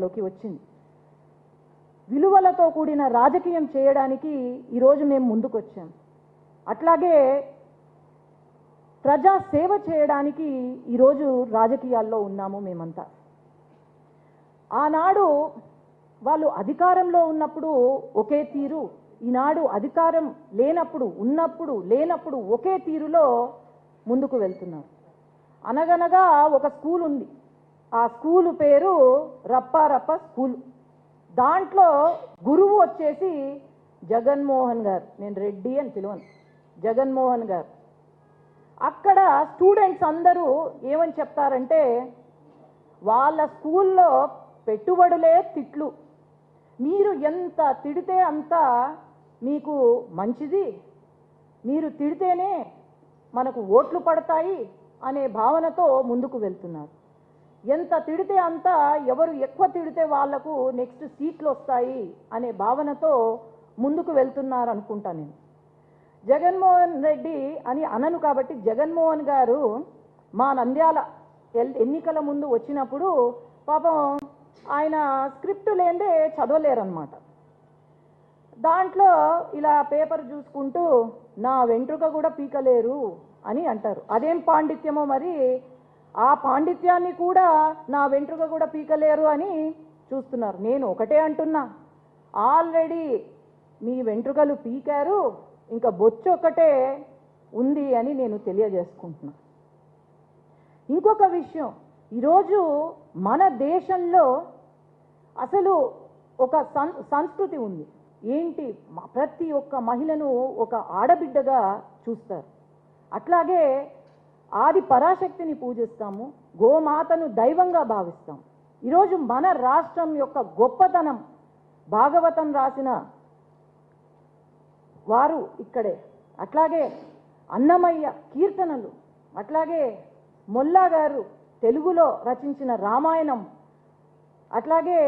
లోకి వచ్చింది. విలువలతో కూడిన రాజకీయం చేయడానికి ఈరోజు మేము ముందుకొచ్చాం. అట్లాగే ప్రజా సేవ చేయడానికి ఈరోజు రాజకీయాల్లో ఉన్నాము మేమంతా. ఆనాడు వాళ్ళు అధికారంలో ఉన్నప్పుడు ఒకే తీరు, ఈనాడు అధికారం లేనప్పుడు ఉన్నప్పుడు లేనప్పుడు ఒకే తీరులో ముందుకు వెళ్తున్నారు. అనగనగా ఒక స్కూల్ ఉంది, ఆ స్కూలు పేరు రప్పారప్ప స్కూల్. దాంట్లో గురువు వచ్చేసి జగన్మోహన్ గారు, నేను రెడ్డి అని పిలవను, జగన్మోహన్ గారు. అక్కడ స్టూడెంట్స్ అందరూ ఏమని చెప్తారంటే, వాళ్ళ స్కూల్లో పెట్టుబడులే తిట్లు, మీరు ఎంత తిడితే అంత మీకు మంచిది, మీరు తిడితేనే మనకు ఓట్లు పడతాయి అనే భావనతో ముందుకు వెళ్తున్నారు. ఎంత తిడితే అంత, ఎవరు ఎక్కువ తిడితే వాళ్లకు నెక్స్ట్ సీట్లు వస్తాయి అనే భావనతో ముందుకు వెళ్తున్నారు అనుకుంటా. నేను జగన్మోహన్ రెడ్డి అని అనను కాబట్టి, జగన్మోహన్ గారు మా నంద్యాల ఎన్నికల ముందు వచ్చినప్పుడు పాపం ఆయన స్క్రిప్ట్ లేదే చదవలేరన్నమాట. దాంట్లో ఇలా పేపర్ చూసుకుంటూ నా వెంట్రుక కూడా పీకలేరు అని అంటారు. అదేం పాండిత్యమో మరి, ఆ పాండిత్యాన్ని కూడా నా వెంట్రుక కూడా పీకలేరు అని చూస్తున్నారు. నేను ఒకటే అంటున్నా, ఆల్రెడీ మీ వెంట్రుకలు పీకారు, ఇంకా బొచ్చు ఒకటే ఉంది అని నేను తెలియజేసుకుంటున్నా. ఇంకొక విషయం, ఈరోజు మన దేశంలో అసలు ఒక సంస్కృతి ఉంది. ఏంటి, ప్రతి ఒక్క మహిళను ఒక ఆడబిడ్డగా చూస్తారు. అట్లాగే ఆది పరాశక్తిని పూజిస్తాము, గోమాతను దైవంగా భావిస్తాం. ఈరోజు మన రాష్ట్రం యొక్క గొప్పతనం భాగవతం రాసిన వారు ఇక్కడే, అట్లాగే అన్నమయ్య కీర్తనలు, అట్లాగే మొల్లా గారు తెలుగులో రచించిన రామాయణం, అట్లాగే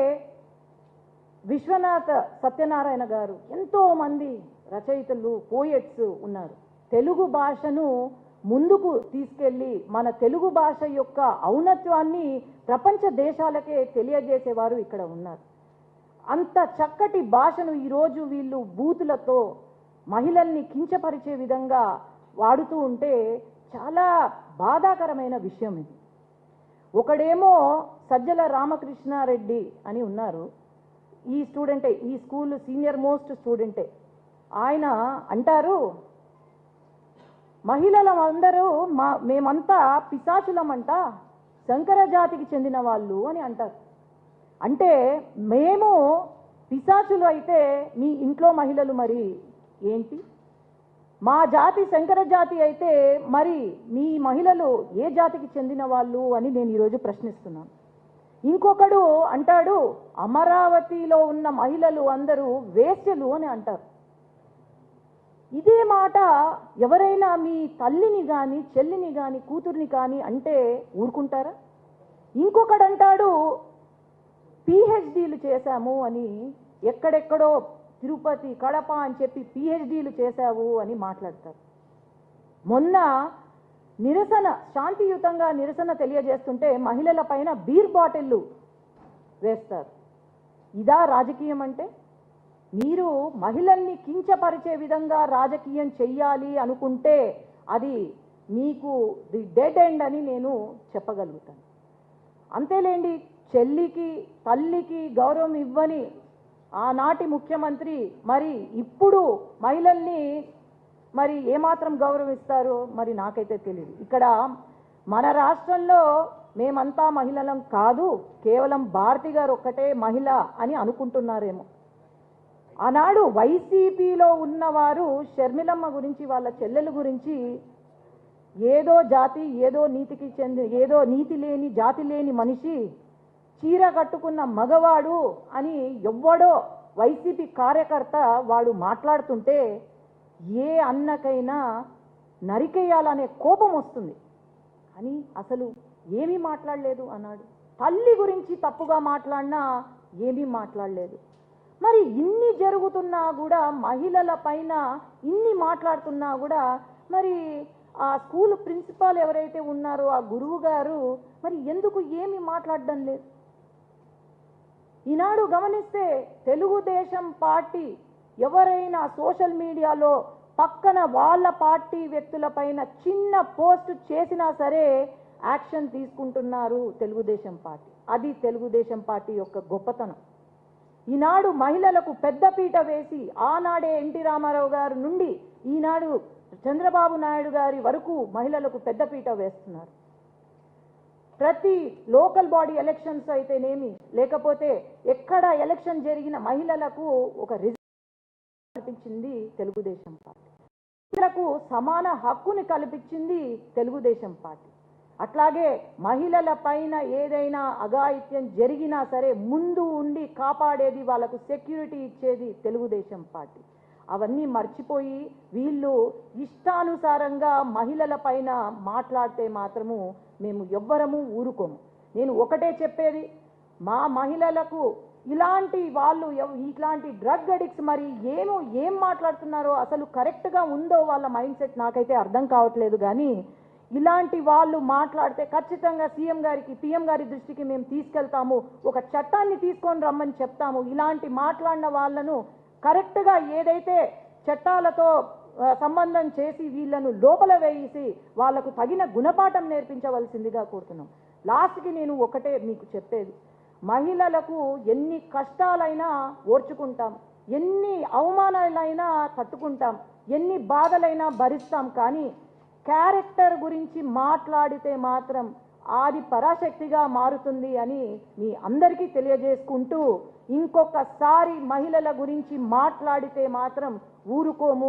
విశ్వనాథ సత్యనారాయణ గారు, ఎంతోమంది రచయితలు, పోయెట్స్ ఉన్నారు. తెలుగు భాషను ముందుకు తీసుకెళ్ళి మన తెలుగు భాష యొక్క ఔన్నత్యాన్ని ప్రపంచ దేశాలకే తెలియజేసేవారు ఇక్కడ ఉన్నారు. అంత చక్కటి భాషను ఈరోజు వీళ్ళు బూతులతో మహిళల్ని కించపరిచే విధంగా వాడుతూ ఉంటే చాలా బాధాకరమైన విషయం ఇది. ఒకడేమో సజ్జల రామకృష్ణారెడ్డి అని ఉన్నారు, ఈ స్టూడెంటే, ఈ స్కూల్ సీనియర్ మోస్ట్ స్టూడెంటే. ఆయన అంటారు, మహిళలందరూ మేమంతా పిశాచులమంట, శంకర జాతికి చెందిన వాళ్ళు అని అంటారు. అంటే మేము పిశాచులు అయితే మీ ఇంట్లో మహిళలు మరి ఏంటి? మా జాతి శంకర జాతి అయితే మరి మీ మహిళలు ఏ జాతికి చెందిన వాళ్ళు అని నేను ఈరోజు ప్రశ్నిస్తున్నాను. ఇంకొకడు అంటాడు, అమరావతిలో ఉన్న మహిళలు అందరూ వేశ్యలు అని అంటారు. ఇదే మాట ఎవరైనా మీ తల్లిని కానీ చెల్లిని కానీ కూతుర్ని కానీ అంటే ఊరుకుంటారా? ఇంకొకడు అంటాడు, పిహెచ్డీలు చేశాము అని, ఎక్కడెక్కడో తిరుపతి కడప అని చెప్పి పిహెచ్డీలు చేశావు అని మాట్లాడతారు. మొన్న నిరసన, శాంతియుతంగా నిరసన తెలియజేస్తుంటే మహిళల పైన బీర్ బాటిళ్లు వేస్తారు. ఇదా రాజకీయం అంటే? మీరు మహిళల్ని కించపరిచే విధంగా రాజకీయం చెయ్యాలి అనుకుంటే అది మీకు ది డెడ్ ఎండ్ అని నేను చెప్పగలుగుతాను. అంతేలేండి, చెల్లికి తల్లికి గౌరవం ఇవ్వని ఆనాటి ముఖ్యమంత్రి మరి ఇప్పుడు మహిళల్ని మరి ఏమాత్రం గౌరవిస్తారో మరి నాకైతే తెలియదు. ఇక్కడ మన రాష్ట్రంలో మేమంతా మహిళలం కాదు, కేవలం భారతి గారు ఒక్కటే మహిళ అని అనుకుంటున్నారేమో. ఆనాడు వైసీపీలో ఉన్నవారు షర్మిలమ్మ గురించి, వాళ్ళ చెల్లెల గురించి ఏదో జాతి, ఏదో నీతికి ఏదో నీతి లేని జాతి లేని మనిషి, చీర కట్టుకున్న మగవాడు అని ఎవ్వడో వైసీపీ కార్యకర్త వాడు మాట్లాడుతుంటే ఏ అన్నకైనా నరికేయాలనే కోపం వస్తుంది. కానీ అసలు ఏమీ మాట్లాడలేదు అన్నాడు. తల్లి గురించి తప్పుగా మాట్లాడినా ఏమీ మాట్లాడలేదు. మరి ఇన్ని జరుగుతున్నా కూడా, మహిళల పైన ఇన్ని మాట్లాడుతున్నా కూడా, మరి ఆ స్కూల్ ప్రిన్సిపాల్ ఎవరైతే ఉన్నారో ఆ గురువు గారు మరి ఎందుకు ఏమీ మాట్లాడడం లేదు? ఈనాడు గమనిస్తే తెలుగుదేశం పార్టీ ఎవరైనా సోషల్ మీడియాలో పక్కన వాళ్ళ పార్టీ వ్యక్తులపైన చిన్న పోస్ట్ చేసినా సరే యాక్షన్ తీసుకుంటున్నారు తెలుగుదేశం పార్టీ. అది తెలుగుదేశం పార్టీ యొక్క గొప్పతనం. ఈనాడు మహిళలకు పెద్దపీట వేసి ఆనాడే ఎన్టీ రామారావు గారి నుండి ఈనాడు చంద్రబాబు నాయుడు గారి వరకు మహిళలకు పెద్దపీట వేస్తున్నారు. ప్రతి లోకల్ బాడీ ఎలక్షన్స్ అయితేనేమి, లేకపోతే ఎక్కడ ఎలక్షన్ జరిగిన మహిళలకు ఒక రిజల్ట్ కల్పించింది తెలుగుదేశం పార్టీ. మహిళలకు సమాన హక్కుని కల్పించింది తెలుగుదేశం పార్టీ. అట్లాగే మహిళల పైన ఏదైనా అఘాయిత్యం జరిగినా సరే ముందు ఉండి కాపాడేది, వాళ్ళకు సెక్యూరిటీ ఇచ్చేది తెలుగుదేశం పార్టీ. అవన్నీ మర్చిపోయి వీళ్ళు ఇష్టానుసారంగా మహిళల పైన మాట్లాడితే మాత్రము మేము ఎవ్వరము ఊరుకోము. నేను ఒకటే చెప్పేది, మా మహిళలకు ఇలాంటి వాళ్ళు ఇట్లాంటి డ్రగ్ అడిక్ట్స్ మరి ఏం మాట్లాడుతున్నారో అసలు కరెక్ట్గా ఉందో వాళ్ళ మైండ్ సెట్ నాకైతే అర్థం కావట్లేదు. కానీ ఇలాంటి వాళ్ళు మాట్లాడితే ఖచ్చితంగా సీఎం గారికి, పిఎం గారి దృష్టికి మేము తీసుకెళ్తాము, ఒక చట్టాన్ని తీసుకొని రమ్మని చెప్తాము. ఇలాంటి మాట్లాడిన వాళ్ళను కరెక్ట్గా ఏదైతే చట్టాలతో సంబంధం చేసి వీళ్ళను లోపల వేసి వాళ్లకు తగిన గుణపాఠం నేర్పించవలసిందిగా కోరుతున్నాం. లాస్ట్కి నేను ఒకటే మీకు చెప్పేది, మహిళలకు ఎన్ని కష్టాలైనా ఓర్చుకుంటాం, ఎన్ని అవమానాలైనా తట్టుకుంటాం, ఎన్ని బాధలైనా భరిస్తాం. కానీ క్యారెక్టర్ గురించి మాట్లాడితే మాత్రం అది పరాశక్తిగా మారుతుంది అని మీ అందరికీ తెలియజేసుకుంటూ, ఇంకొకసారి మహిళల గురించి మాట్లాడితే మాత్రం ఊరుకోము.